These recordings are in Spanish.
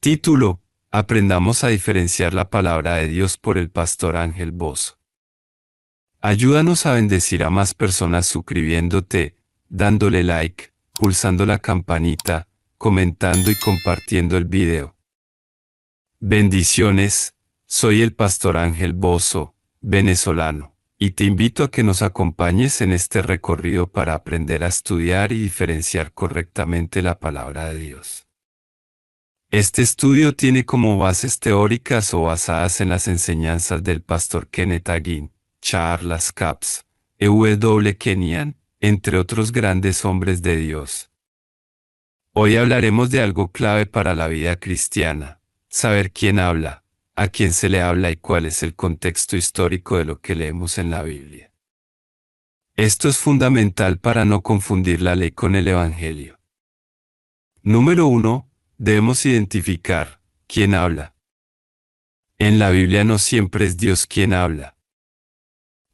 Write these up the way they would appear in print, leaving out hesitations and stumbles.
Título: Aprendamos a diferenciar la palabra de Dios por el pastor Ángel Bozo. Ayúdanos a bendecir a más personas suscribiéndote, dándole like, pulsando la campanita, comentando y compartiendo el video. Bendiciones, soy el pastor Ángel Bozo, venezolano, y te invito a que nos acompañes en este recorrido para aprender a estudiar y diferenciar correctamente la palabra de Dios. Este estudio tiene como bases teóricas o basadas en las enseñanzas del pastor Kenneth Hagin, Charles Capps, E.W. Kenyon, entre otros grandes hombres de Dios. Hoy hablaremos de algo clave para la vida cristiana: saber quién habla, a quién se le habla y cuál es el contexto histórico de lo que leemos en la Biblia. Esto es fundamental para no confundir la ley con el Evangelio. Número 1. Debemos identificar quién habla. En la Biblia no siempre es Dios quien habla.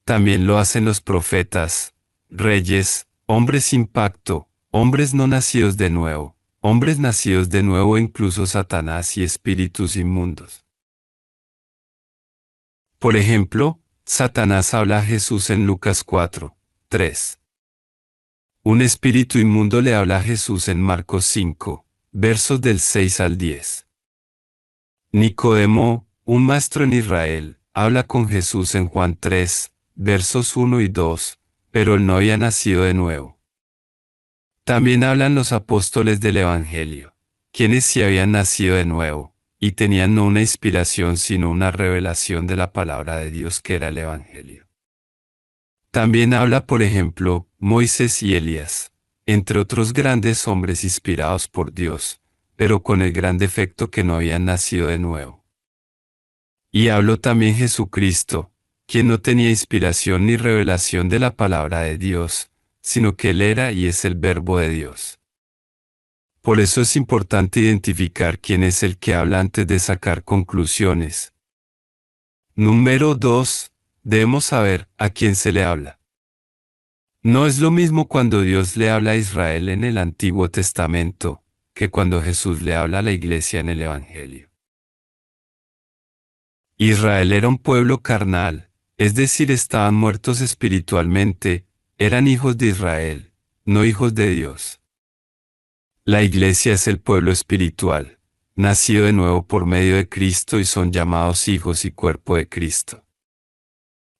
También lo hacen los profetas, reyes, hombres sin pacto, hombres no nacidos de nuevo, hombres nacidos de nuevo e incluso Satanás y espíritus inmundos. Por ejemplo, Satanás habla a Jesús en Lucas 4:3. Un espíritu inmundo le habla a Jesús en Marcos 5, versos del 6 al 10. Nicodemo, un maestro en Israel, habla con Jesús en Juan 3, versos 1 y 2, pero él no había nacido de nuevo. También hablan los apóstoles del Evangelio, quienes sí habían nacido de nuevo, y tenían no una inspiración sino una revelación de la palabra de Dios que era el Evangelio. También habla, por ejemplo, Moisés y Elías, entre otros grandes hombres inspirados por Dios, pero con el gran defecto que no habían nacido de nuevo. Y habló también Jesucristo, quien no tenía inspiración ni revelación de la palabra de Dios, sino que Él era y es el Verbo de Dios. Por eso es importante identificar quién es el que habla antes de sacar conclusiones. Número 2. Debemos saber a quién se le habla. No es lo mismo cuando Dios le habla a Israel en el Antiguo Testamento, que cuando Jesús le habla a la iglesia en el Evangelio. Israel era un pueblo carnal, es decir, estaban muertos espiritualmente, eran hijos de Israel, no hijos de Dios. La iglesia es el pueblo espiritual, nacido de nuevo por medio de Cristo y son llamados hijos y cuerpo de Cristo.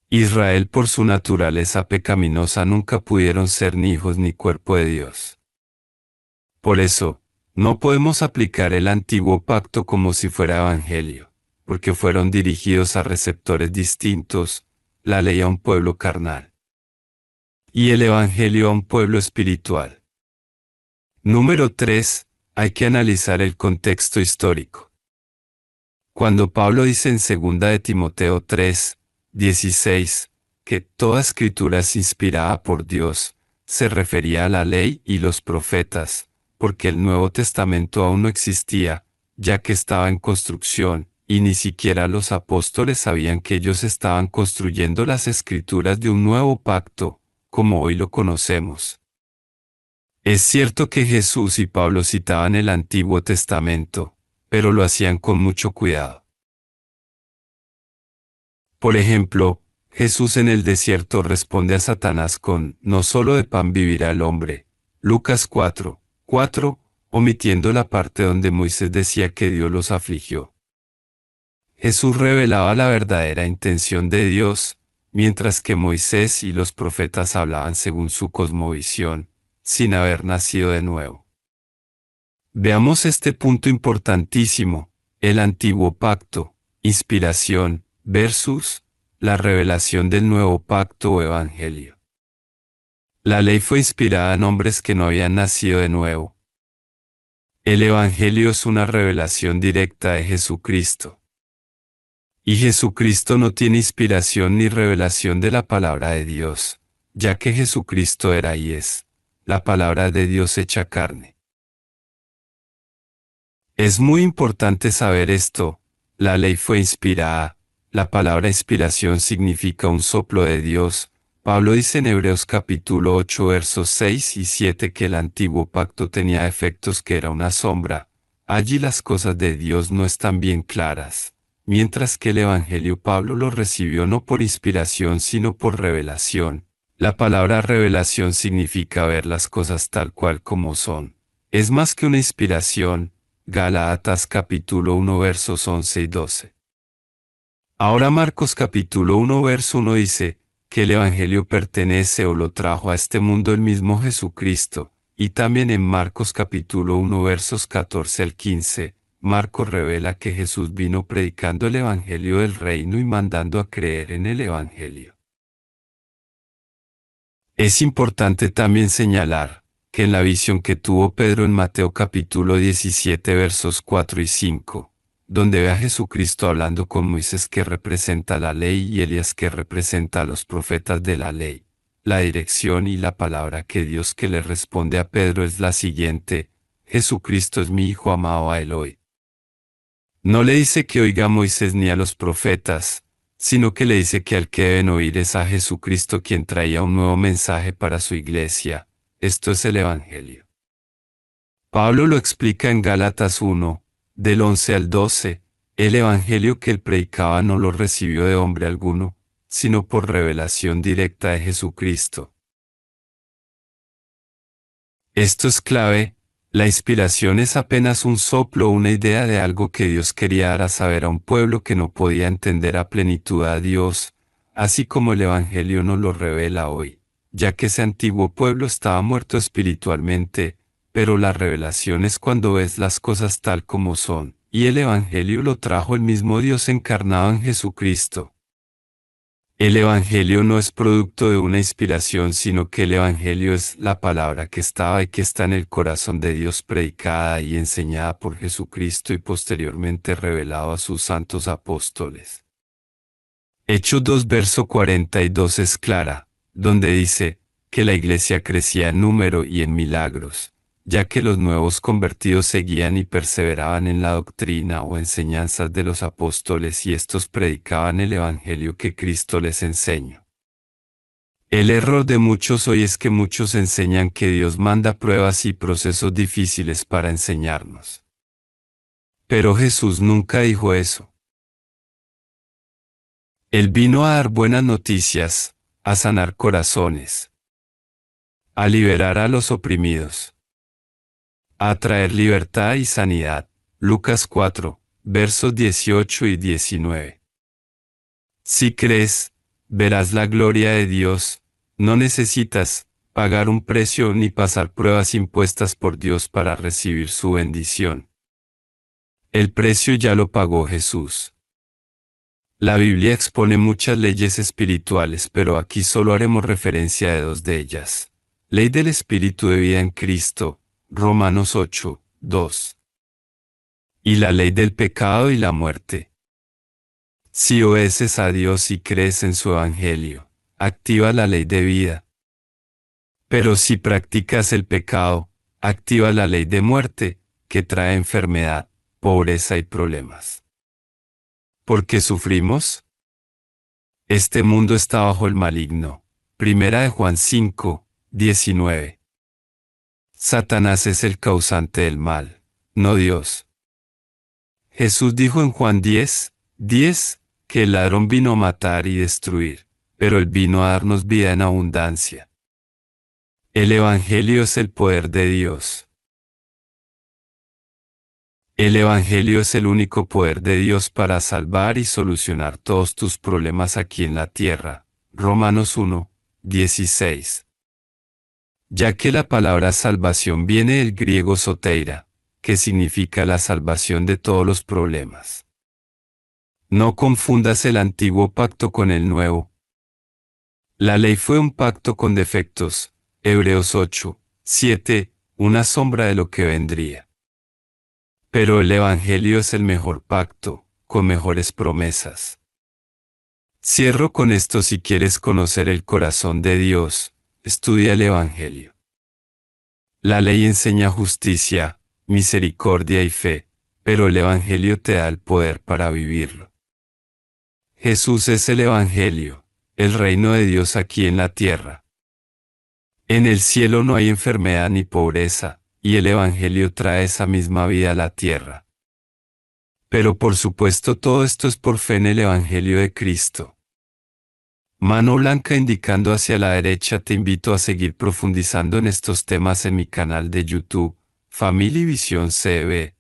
Israel por su naturaleza pecaminosa nunca pudieron ser ni hijos ni cuerpo de Dios. Por eso, no podemos aplicar el antiguo pacto como si fuera evangelio, porque fueron dirigidos a receptores distintos, la ley a un pueblo carnal y el evangelio a un pueblo espiritual. Número 3. Hay que analizar el contexto histórico. Cuando Pablo dice en 2 de Timoteo 3:16, que toda escritura es inspirada por Dios, se refería a la ley y los profetas, porque el Nuevo Testamento aún no existía, ya que estaba en construcción, y ni siquiera los apóstoles sabían que ellos estaban construyendo las escrituras de un nuevo pacto, como hoy lo conocemos. Es cierto que Jesús y Pablo citaban el Antiguo Testamento, pero lo hacían con mucho cuidado. Por ejemplo, Jesús en el desierto responde a Satanás con: no solo de pan vivirá el hombre, Lucas 4:4, omitiendo la parte donde Moisés decía que Dios los afligió. Jesús revelaba la verdadera intención de Dios, mientras que Moisés y los profetas hablaban según su cosmovisión, sin haber nacido de nuevo. Veamos este punto importantísimo: el antiguo pacto, inspiración, versus la revelación del nuevo pacto o evangelio. La ley fue inspirada en hombres que no habían nacido de nuevo. El evangelio es una revelación directa de Jesucristo. Y Jesucristo no tiene inspiración ni revelación de la palabra de Dios, ya que Jesucristo era y es la palabra de Dios hecha carne. Es muy importante saber esto: la ley fue inspirada. La palabra inspiración significa un soplo de Dios. Pablo dice en Hebreos capítulo 8 versos 6 y 7 que el antiguo pacto tenía efectos que era una sombra, Allí las cosas de Dios no están bien claras, mientras que el Evangelio Pablo lo recibió no por inspiración sino por revelación. La palabra revelación significa ver las cosas tal cual como son. Es más que una inspiración. Gálatas capítulo 1 versos 11 y 12. Ahora Marcos capítulo 1 verso 1 dice, que el Evangelio pertenece o lo trajo a este mundo el mismo Jesucristo, y también en Marcos capítulo 1 versos 14 al 15, Marcos revela que Jesús vino predicando el Evangelio del reino y mandando a creer en el Evangelio. Es importante también señalar, que en la visión que tuvo Pedro en Mateo capítulo 17 versos 4 y 5, donde ve a Jesucristo hablando con Moisés que representa la ley y Elías que representa a los profetas de la ley. La dirección y la palabra que Dios que le responde a Pedro es la siguiente: Jesucristo es mi Hijo amado a Eloi. No le dice que oiga a Moisés ni a los profetas, sino que le dice que al que deben oír es a Jesucristo quien traía un nuevo mensaje para su iglesia. Esto es el Evangelio. Pablo lo explica en Gálatas 1, del 11 al 12, el Evangelio que él predicaba no lo recibió de hombre alguno, sino por revelación directa de Jesucristo. Esto es clave. La inspiración es apenas un soplo o una idea de algo que Dios quería dar a saber a un pueblo que no podía entender a plenitud a Dios, así como el Evangelio nos lo revela hoy, ya que ese antiguo pueblo estaba muerto espiritualmente, pero la revelación es cuando ves las cosas tal como son, y el Evangelio lo trajo el mismo Dios encarnado en Jesucristo. El Evangelio no es producto de una inspiración, sino que el Evangelio es la palabra que estaba y que está en el corazón de Dios, predicada y enseñada por Jesucristo y posteriormente revelado a sus santos apóstoles. Hechos 2 verso 42 es clara, donde dice, que la iglesia crecía en número y en milagros, ya que los nuevos convertidos seguían y perseveraban en la doctrina o enseñanzas de los apóstoles y estos predicaban el Evangelio que Cristo les enseñó. El error de muchos hoy es que muchos enseñan que Dios manda pruebas y procesos difíciles para enseñarnos. Pero Jesús nunca dijo eso. Él vino a dar buenas noticias, a sanar corazones, a liberar a los oprimidos, a traer libertad y sanidad. Lucas 4, versos 18 y 19. Si crees, verás la gloria de Dios. No necesitas pagar un precio ni pasar pruebas impuestas por Dios para recibir su bendición. El precio ya lo pagó Jesús. La Biblia expone muchas leyes espirituales, pero aquí solo haremos referencia de dos de ellas. Ley del Espíritu de vida en Cristo, Romanos 8, 2. Y la ley del pecado y la muerte. Si obedeces a Dios y crees en su Evangelio, activa la ley de vida. Pero si practicas el pecado, activa la ley de muerte, que trae enfermedad, pobreza y problemas. ¿Por qué sufrimos? Este mundo está bajo el maligno. Primera de Juan 5, 19. Satanás es el causante del mal, no Dios. Jesús dijo en Juan 10, 10, que el ladrón vino a matar y destruir, pero él vino a darnos vida en abundancia. El Evangelio es el poder de Dios. El Evangelio es el único poder de Dios para salvar y solucionar todos tus problemas aquí en la tierra. Romanos 1, 16. Ya que la palabra salvación viene del griego soteira, que significa la salvación de todos los problemas. No confundas el antiguo pacto con el nuevo. La ley fue un pacto con defectos, Hebreos 8, 7, una sombra de lo que vendría. Pero el Evangelio es el mejor pacto, con mejores promesas. Cierro con esto: si quieres conocer el corazón de Dios, estudia el Evangelio. La ley enseña justicia, misericordia y fe, pero el Evangelio te da el poder para vivirlo. Jesús es el Evangelio, el reino de Dios aquí en la tierra. En el cielo no hay enfermedad ni pobreza, y el Evangelio trae esa misma vida a la tierra. Pero por supuesto todo esto es por fe en el Evangelio de Cristo. Mano blanca indicando hacia la derecha. Te invito a seguir profundizando en estos temas en mi canal de YouTube, Family Visión CB.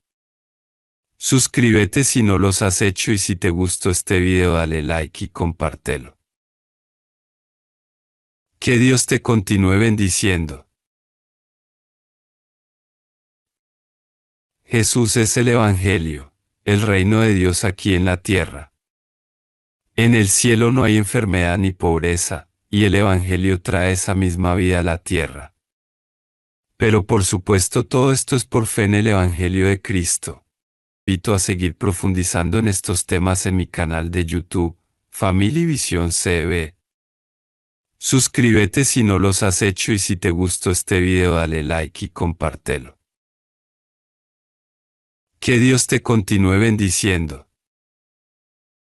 Suscríbete si no los has hecho y si te gustó este video dale like y compártelo. Que Dios te continúe bendiciendo. Jesús es el Evangelio, el reino de Dios aquí en la tierra. En el cielo no hay enfermedad ni pobreza, y el Evangelio trae esa misma vida a la tierra. Pero por supuesto todo esto es por fe en el Evangelio de Cristo. Te invito a seguir profundizando en estos temas en mi canal de YouTube, Family Visión CB. Suscríbete si no los has hecho y si te gustó este video dale like y compártelo. Que Dios te continúe bendiciendo.